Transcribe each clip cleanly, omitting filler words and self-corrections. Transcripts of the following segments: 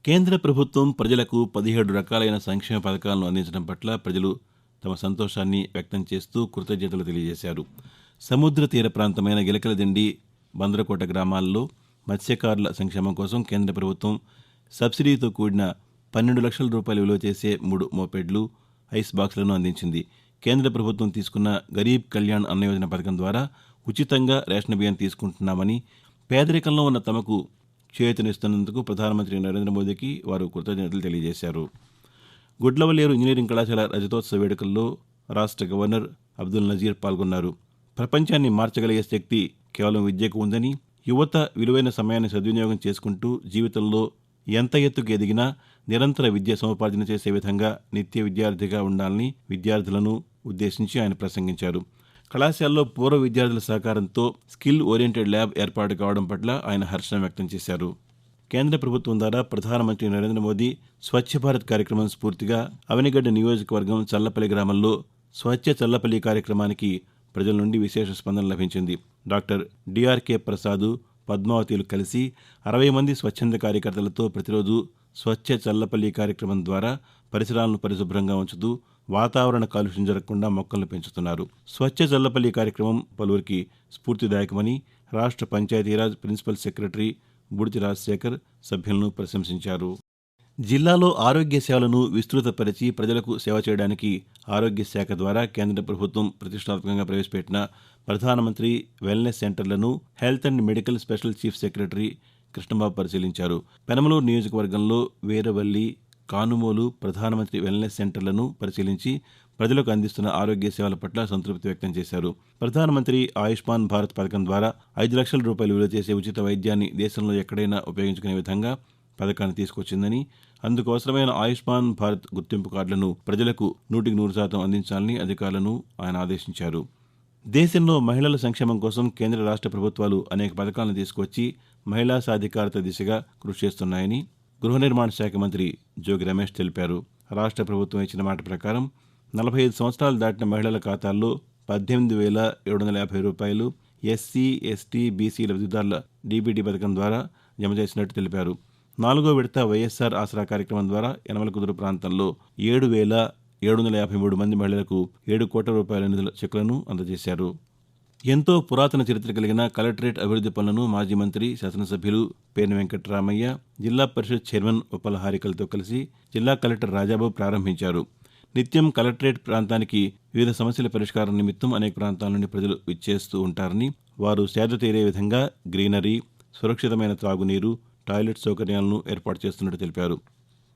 కేంద్ర ప్రభుత్వం ప్రజలకు 17 రకాలైన సంక్షేమ పథకాలను అందించడం పట్ల ప్రజలు తమ సంతోషాన్ని వ్యక్తం చేస్తూ కృతజ్ఞతలు తెలియజేశారు. సముద్ర తీర ప్రాంతమైన గిలకలదిండి, బంద్రకోట గ్రామాల్లో మత్స్యకారుల సంక్షేమం కోసం కేంద్ర ప్రభుత్వం సబ్సిడీతో కూడిన 12 లక్షల రూపాయలు విలువ చేసే 3 మోపెడ్లు, ఐస్ బాక్సులను అందించింది. కేంద్ర ప్రభుత్వం తీసుకున్న గరీబ్ కళ్యాణ్ అన్న యోజన పథకం ద్వారా ఉచితంగా రేషన్ బియ్యం తీసుకుంటున్నామని, పేదరికంలో ఉన్న తమకు చేయూతనిస్తున్నందుకు ప్రధానమంత్రి నరేంద్ర మోదీకి వారు కృతజ్ఞతలు తెలియజేశారు. గుడ్లవల్లేరు ఇంజనీరింగ్ కళాశాల రజతోత్సవ వేడుకల్లో రాష్ట్ర గవర్నర్ అబ్దుల్ నజీర్ పాల్గొన్నారు. ప్రపంచాన్ని మార్చగలిగే శక్తి కేవలం విద్యకు ఉందని, యువత విలువైన సమయాన్ని సద్వినియోగం చేసుకుంటూ జీవితంలో ఎంత ఎత్తుకు ఎదిగినా నిరంతర విద్య సముపార్జన చేసే విధంగా నిత్య విద్యార్థిగా ఉండాలని విద్యార్థులను ఉద్దేశించి ఆయన ప్రసంగించారు. కళాశాలలో పూర్వ విద్యార్థుల సహకారంతో స్కిల్ ఓరియంటెడ్ ల్యాబ్ ఏర్పాటు కావడం పట్ల ఆయన హర్షం వ్యక్తం చేశారు. కేంద్ర ప్రభుత్వం ద్వారా ప్రధానమంత్రి నరేంద్ర మోదీ స్వచ్ఛ భారత్ కార్యక్రమం స్ఫూర్తిగా అవనిగడ్డ నియోజకవర్గం చల్లపల్లి గ్రామంలో స్వచ్ఛ చల్లపల్లి కార్యక్రమానికి ప్రజల నుండి విశేష స్పందన లభించింది. డాక్టర్ డిఆర్కే ప్రసాద్, పద్మావతిలు కలిసి 60 మంది స్వచ్ఛంద కార్యకర్తలతో ప్రతిరోజు స్వచ్ఛ చల్లపల్లి కార్యక్రమం ద్వారా పరిసరాలను పరిశుభ్రంగా ఉంచుతూ వాతావరణ కాలుష్యం జరగకుండా మొక్కలను పెంచుతున్నారు. స్వచ్ఛ చల్లపల్లి కార్యక్రమం పలువురికి స్ఫూర్తిదాయకమని రాష్ట్ర పంచాయతీరాజ్ ప్రిన్సిపల్ సెక్రటరీ బుడితి రాజశేఖర్ సభ్యులను ప్రశంసించారు. జిల్లాలో ఆరోగ్య సేవలను విస్తృతపరిచి ప్రజలకు సేవ చేయడానికి ఆరోగ్య శాఖ ద్వారా కేంద్ర ప్రభుత్వం ప్రతిష్టాత్మకంగా ప్రవేశపెట్టిన ప్రధానమంత్రి వెల్నెస్ సెంటర్లను health and medical special chief secretary Krishnababu పరిశీలించారు. పెనమలూరు నియోజకవర్గంలో వీరవల్లి, కానుమోలు ప్రధానమంత్రి వెల్నెస్ సెంటర్లను పరిశీలించి ప్రజలకు అందిస్తున్న ఆరోగ్య సేవల పట్ల సంతృప్తి వ్యక్తం చేశారు. ప్రధానమంత్రి ఆయుష్మాన్ భారత్ పథకం ద్వారా 5 లక్షల రూపాయలు విలువ చేసే ఉచిత వైద్యాన్ని దేశంలో ఎక్కడైనా ఉపయోగించుకునే విధంగా పథకాన్ని తీసుకొచ్చిందని, అందుకు అవసరమైన ఆయుష్మాన్ భారత్ గుర్తింపు కార్డులను ప్రజలకు 100% అందించాలని అధికారులను ఆయన ఆదేశించారు. దేశంలో మహిళల సంక్షేమం కోసం కేంద్ర రాష్ట్ర ప్రభుత్వాలు అనేక పథకాలను తీసుకొచ్చి మహిళా సాధికారత దిశగా కృషి చేస్తున్నాయని గృహ నిర్మాణ శాఖ మంత్రి జోగి రమేష్ తెలిపారు. రాష్ట్ర ప్రభుత్వం ఇచ్చిన మాట ప్రకారం 45 సంవత్సరాలు దాటిన మహిళల ఖాతాల్లో 18,750 రూపాయలు ఎస్సీ, ఎస్టీ, బీసీ లబ్ధిదారుల డీబీటీ పథకం ద్వారా జమ చేసినట్టు తెలిపారు. 4వ విడత వైఎస్ఆర్ ఆసరా కార్యక్రమం ద్వారా యనమల కుదురు ప్రాంతంలో 7,753 మంది మహిళలకు 7 కోట్ల రూపాయల నిధుల చెక్కులను అందజేశారు. ఎంతో పురాతన చరిత్ర కలిగిన కలెక్టరేట్ అభివృద్ధి పనులను మాజీ మంత్రి, శాసనసభ్యులు పేర్ని వెంకటరామయ్య, జిల్లా పరిషత్ చైర్మన్ ఉప్పల హారికలతో కలిసి జిల్లా కలెక్టర్ రాజాబాబు ప్రారంభించారు. నిత్యం కలెక్టరేట్ ప్రాంతానికి వివిధ సమస్యల పరిష్కారం నిమిత్తం అనేక ప్రాంతాల నుండి ప్రజలు విచ్చేస్తూ ఉంటారని, వారు సేద తీరే విధంగా గ్రీనరీ, సురక్షితమైన త్రాగునీరు, టాయిలెట్ సౌకర్యాలను ఏర్పాటు చేస్తున్నట్టు తెలిపారు.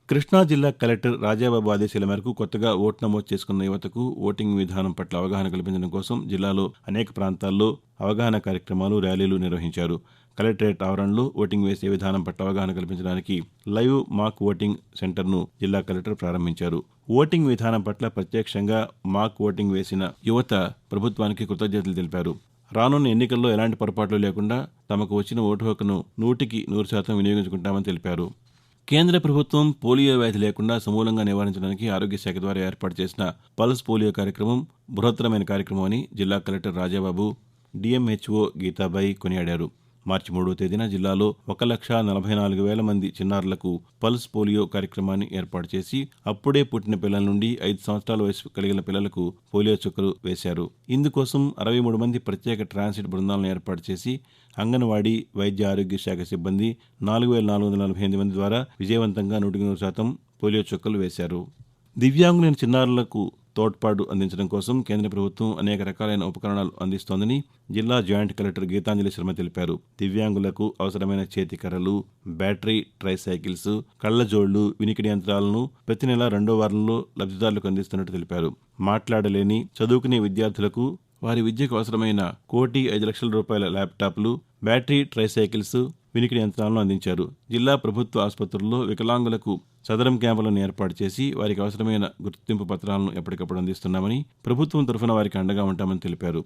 కృష్ణా జిల్లా కలెక్టర్ రాజాబాబు ఆదేశాల మేరకు కొత్తగా ఓటు నమోదు చేసుకున్న యువతకు ఓటింగ్ విధానం పట్ల అవగాహన కల్పించడం కోసం జిల్లాలో అనేక ప్రాంతాల్లో అవగాహన కార్యక్రమాలు, ర్యాలీలు నిర్వహించారు. కలెక్టరేట్ ఆవరణలో ఓటింగ్ వేసే విధానం పట్ల అవగాహన కల్పించడానికి లైవ్ మాక్ ఓటింగ్ సెంటర్ను జిల్లా కలెక్టర్ ప్రారంభించారు. ఓటింగ్ విధానం పట్ల ప్రత్యక్షంగా మాక్ ఓటింగ్ వేసిన యువత ప్రభుత్వానికి కృతజ్ఞతలు తెలిపారు. రానున్న ఎన్నికల్లో ఎలాంటి పొరపాట్లు లేకుండా తమకు వచ్చిన ఓటు హక్కును 100% వినియోగించుకుంటామని తెలిపారు. కేంద్ర ప్రభుత్వం పోలియో వ్యాధి లేకుండా సమూలంగా నివారించడానికి ఆరోగ్య శాఖ ద్వారా ఏర్పాటు చేసిన పల్స్ పోలియో కార్యక్రమం బృహత్తరమైన కార్యక్రమం అని జిల్లా కలెక్టర్ రాజాబాబు, డిఎంహెచ్ఓ గీతాబాయి కొనియాడారు. మార్చి 3వ తేదీన జిల్లాలో 1,44,000 మంది చిన్నారులకు పల్స్ పోలియో కార్యక్రమాన్ని ఏర్పాటు చేసి అప్పుడే పుట్టిన పిల్లల నుండి 5 సంవత్సరాల వయసు కలిగిన పిల్లలకు పోలియో చుక్కలు వేశారు. ఇందుకోసం 63 మంది ప్రత్యేక ట్రాన్సిట్ బృందాలను ఏర్పాటు చేసి అంగన్వాడీ, వైద్య ఆరోగ్య శాఖ సిబ్బంది 4,448 మంది ద్వారా విజయవంతంగా 100% పోలియో చుక్కలు వేశారు. దివ్యాంగులైన చిన్నారులకు తోడ్పాటు అందించడం కోసం కేంద్ర ప్రభుత్వం అనేక రకాలైన ఉపకరణాలు అందిస్తోందని జిల్లా జాయింట్ కలెక్టర్ గీతాంజలి శర్మ తెలిపారు. దివ్యాంగులకు అవసరమైన చేతి కర్రలు, బ్యాటరీ ట్రైసైకిల్స్, కళ్లజోళ్లు, వినికిడి యంత్రాలను ప్రతి నెల 2వ వారంలో లబ్ధిదారులకు అందిస్తున్నట్టు తెలిపారు. మాట్లాడలేని, చదువుకునే విద్యార్థులకు వారి విద్యకు అవసరమైన 1,05,00,000 రూపాయల ల్యాప్టాప్లు, బ్యాటరీ ట్రైసైకిల్స్, వినికిడి యంత్రాలను అందించారు. జిల్లా ప్రభుత్వ ఆసుపత్రుల్లో వికలాంగులకు సదరం క్యాంపులను ఏర్పాటు చేసి వారికి అవసరమైన గుర్తింపు పత్రాలను ఎప్పటికప్పుడు అందిస్తున్నామని, ప్రభుత్వం తరఫున వారికి అండగా ఉంటామని తెలిపారు.